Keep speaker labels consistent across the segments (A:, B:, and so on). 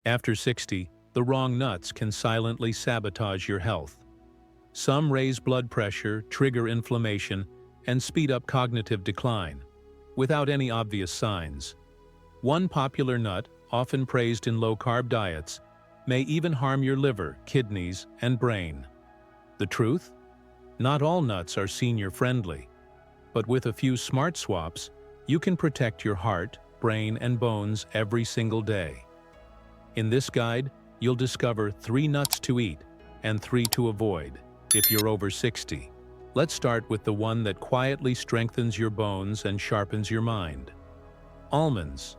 A: After 60, the wrong nuts can silently sabotage your health. Some raise blood pressure, trigger inflammation, and speed up cognitive decline, without any obvious signs. One popular nut, often praised in low-carb diets, may even harm your liver, kidneys, and brain. The truth? Not all nuts are senior-friendly, but with a few smart swaps, you can protect your heart, brain, and bones every single day. In this guide, you'll discover 3 nuts to eat and 3 to avoid if you're over 60. Let's start with the one that quietly strengthens your bones and sharpens your mind. Almonds.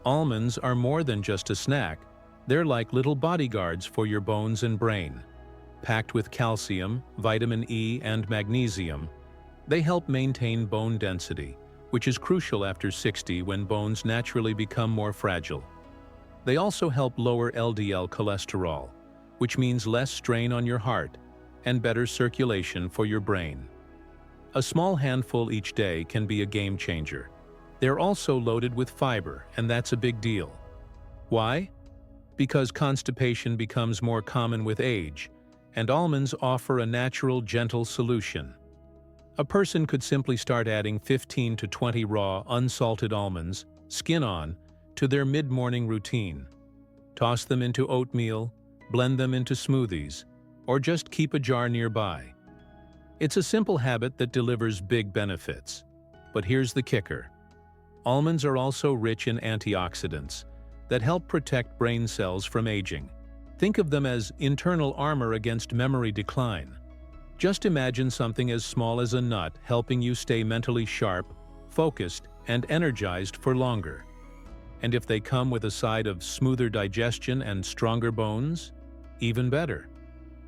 A: Almonds are more than just a snack. They're like little bodyguards for your bones and brain. Packed with calcium, vitamin E, and magnesium, they help maintain bone density, which is crucial after 60 when bones naturally become more fragile. They also help lower LDL cholesterol, which means less strain on your heart and better circulation for your brain. A small handful each day can be a game changer. They're also loaded with fiber, and that's a big deal. Why? Because constipation becomes more common with age, and almonds offer a natural, gentle solution. A person could simply start adding 15 to 20 raw, unsalted almonds, skin on, to their mid-morning routine. Toss them into oatmeal, blend them into smoothies, or just keep a jar nearby. It's a simple habit that delivers big benefits. But here's the kicker. Almonds are also rich in antioxidants that help protect brain cells from aging. Think of them as internal armor against memory decline. Just imagine something as small as a nut helping you stay mentally sharp, focused, and energized for longer. And if they come with a side of smoother digestion and stronger bones, even better.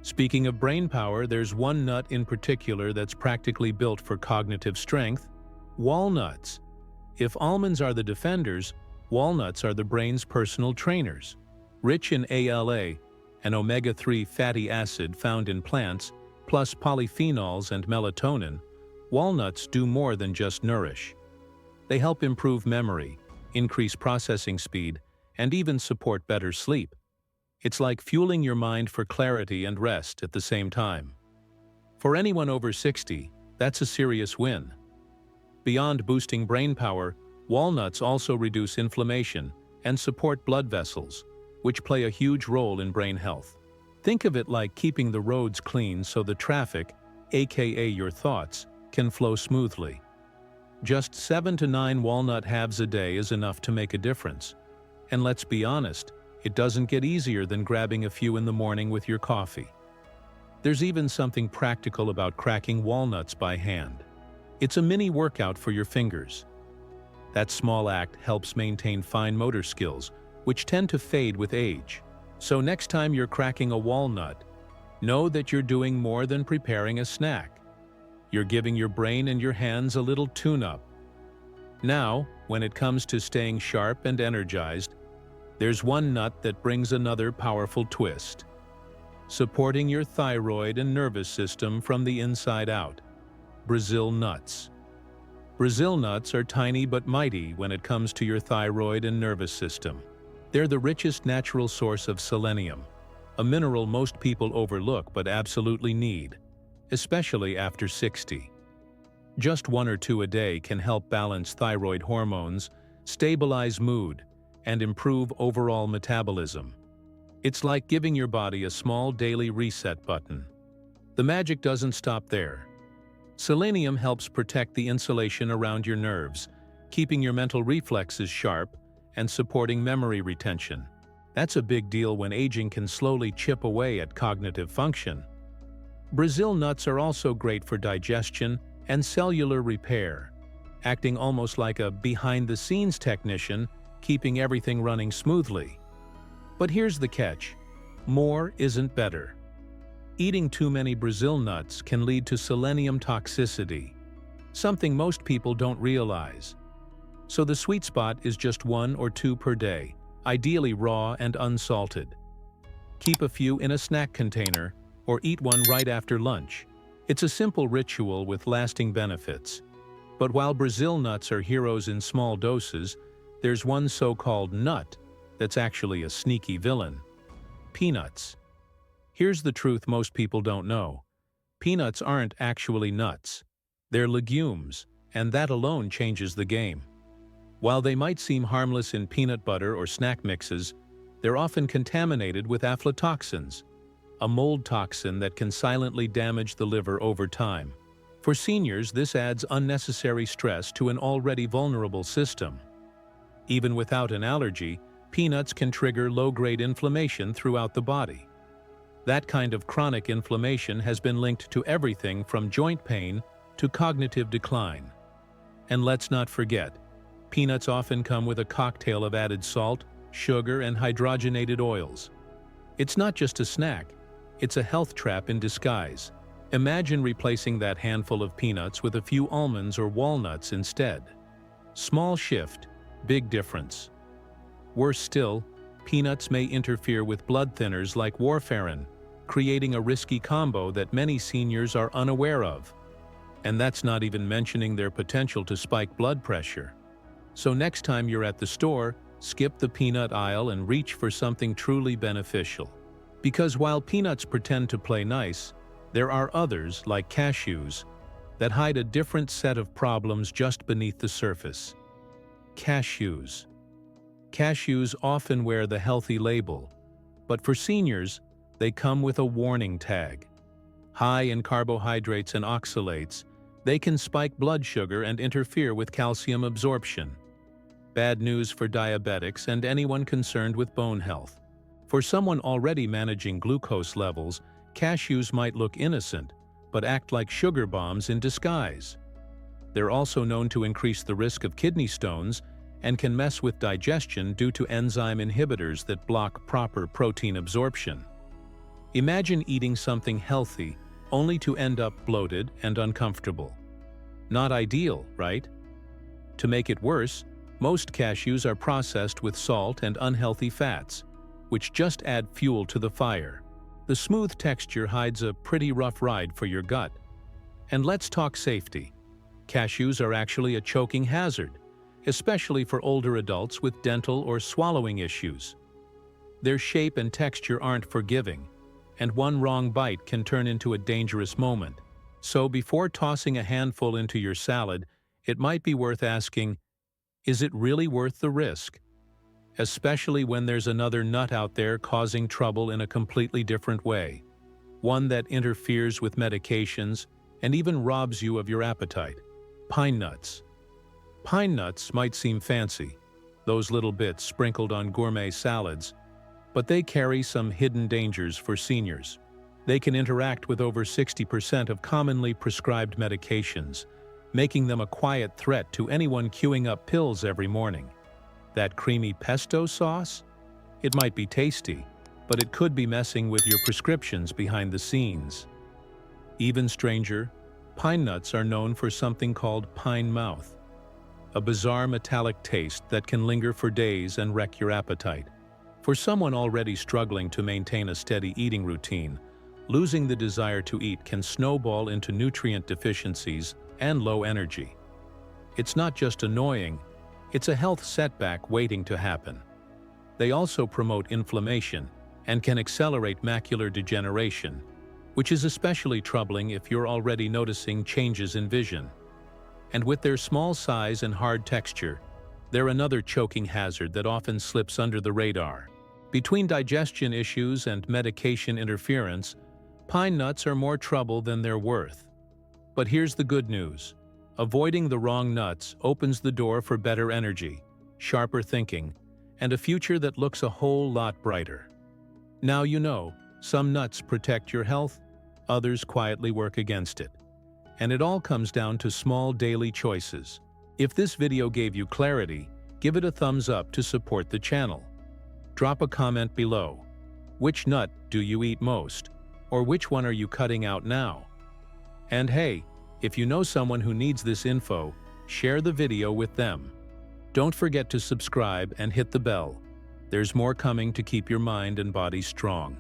A: Speaking of brain power, there's one nut in particular that's practically built for cognitive strength: walnuts. If almonds are the defenders, walnuts are the brain's personal trainers. Rich in ALA, an omega-3 fatty acid found in plants, plus polyphenols and melatonin, walnuts do more than just nourish. They help improve memory, increase processing speed, and even support better sleep. It's like fueling your mind for clarity and rest at the same time. For anyone over 60, that's a serious win. Beyond boosting brain power, walnuts also reduce inflammation and support blood vessels, which play a huge role in brain health. Think of it like keeping the roads clean so the traffic, aka your thoughts, can flow smoothly. Just 7 to 9 walnut halves a day is enough to make a difference. And let's be honest, it doesn't get easier than grabbing a few in the morning with your coffee. There's even something practical about cracking walnuts by hand. It's a mini workout for your fingers. That small act helps maintain fine motor skills, which tend to fade with age. So next time you're cracking a walnut, know that you're doing more than preparing a snack. You're giving your brain and your hands a little tune-up. Now, when it comes to staying sharp and energized, there's one nut that brings another powerful twist. Supporting your thyroid and nervous system from the inside out. Brazil nuts. Brazil nuts are tiny but mighty when it comes to your thyroid and nervous system. They're the richest natural source of selenium, a mineral most people overlook but absolutely need, especially after 60. Just 1 or 2 a day can help balance thyroid hormones, stabilize mood, and improve overall metabolism. It's like giving your body a small daily reset button. The magic doesn't stop there. Selenium helps protect the insulation around your nerves, keeping your mental reflexes sharp and supporting memory retention. That's a big deal when aging can slowly chip away at cognitive function. Brazil nuts are also great for digestion and cellular repair, acting almost like a behind-the-scenes technician, keeping everything running smoothly. But here's the catch: more isn't better. Eating too many Brazil nuts can lead to selenium toxicity, something most people don't realize. So the sweet spot is just 1 or 2 per day, ideally raw and unsalted. Keep a few in a snack container or eat one right after lunch. It's a simple ritual with lasting benefits. But while Brazil nuts are heroes in small doses, there's one so-called nut that's actually a sneaky villain. Peanuts. Here's the truth most people don't know. Peanuts aren't actually nuts. They're legumes, and that alone changes the game. While they might seem harmless in peanut butter or snack mixes, they're often contaminated with aflatoxins, a mold toxin that can silently damage the liver over time. For seniors, this adds unnecessary stress to an already vulnerable system. Even without an allergy, peanuts can trigger low-grade inflammation throughout the body. That kind of chronic inflammation has been linked to everything from joint pain to cognitive decline. And let's not forget, peanuts often come with a cocktail of added salt, sugar, and hydrogenated oils. It's not just a snack, it's a health trap in disguise. Imagine replacing that handful of peanuts with a few almonds or walnuts instead. Small shift, big difference. Worse still, peanuts may interfere with blood thinners like warfarin, creating a risky combo that many seniors are unaware of. And that's not even mentioning their potential to spike blood pressure. So next time you're at the store, skip the peanut aisle and reach for something truly beneficial. Because while peanuts pretend to play nice, there are others, like cashews, that hide a different set of problems just beneath the surface. Cashews. Cashews often wear the healthy label, but for seniors, they come with a warning tag. High in carbohydrates and oxalates, they can spike blood sugar and interfere with calcium absorption. Bad news for diabetics and anyone concerned with bone health. For someone already managing glucose levels, cashews might look innocent, but act like sugar bombs in disguise. They're also known to increase the risk of kidney stones and can mess with digestion due to enzyme inhibitors that block proper protein absorption. Imagine eating something healthy only to end up bloated and uncomfortable. Not ideal, right? To make it worse, most cashews are processed with salt and unhealthy fats, which just add fuel to the fire. The smooth texture hides a pretty rough ride for your gut. And let's talk safety. Cashews are actually a choking hazard, especially for older adults with dental or swallowing issues. Their shape and texture aren't forgiving, and one wrong bite can turn into a dangerous moment. So before tossing a handful into your salad, it might be worth asking, is it really worth the risk? Especially when there's another nut out there causing trouble in a completely different way, one that interferes with medications and even robs you of your appetite. Pine nuts. Pine nuts might seem fancy, those little bits sprinkled on gourmet salads, but they carry some hidden dangers for seniors. They can interact with over 60% of commonly prescribed medications, making them a quiet threat to anyone queuing up pills every morning. That creamy pesto sauce? It might be tasty, but it could be messing with your prescriptions behind the scenes. Even stranger, pine nuts are known for something called pine mouth, a bizarre metallic taste that can linger for days and wreck your appetite. For someone already struggling to maintain a steady eating routine, losing the desire to eat can snowball into nutrient deficiencies and low energy. It's not just annoying, it's a health setback waiting to happen. They also promote inflammation and can accelerate macular degeneration, which is especially troubling if you're already noticing changes in vision. And with their small size and hard texture, they're another choking hazard that often slips under the radar. Between digestion issues and medication interference, pine nuts are more trouble than they're worth. But here's the good news. Avoiding the wrong nuts opens the door for better energy, sharper thinking, and a future that looks a whole lot brighter. Now you know, some nuts protect your health, others quietly work against it. And it all comes down to small daily choices. If this video gave you clarity, give it a thumbs up to support the channel. Drop a comment below. Which nut do you eat most? Or which one are you cutting out now? And hey, if you know someone who needs this info, share the video with them. Don't forget to subscribe and hit the bell. There's more coming to keep your mind and body strong.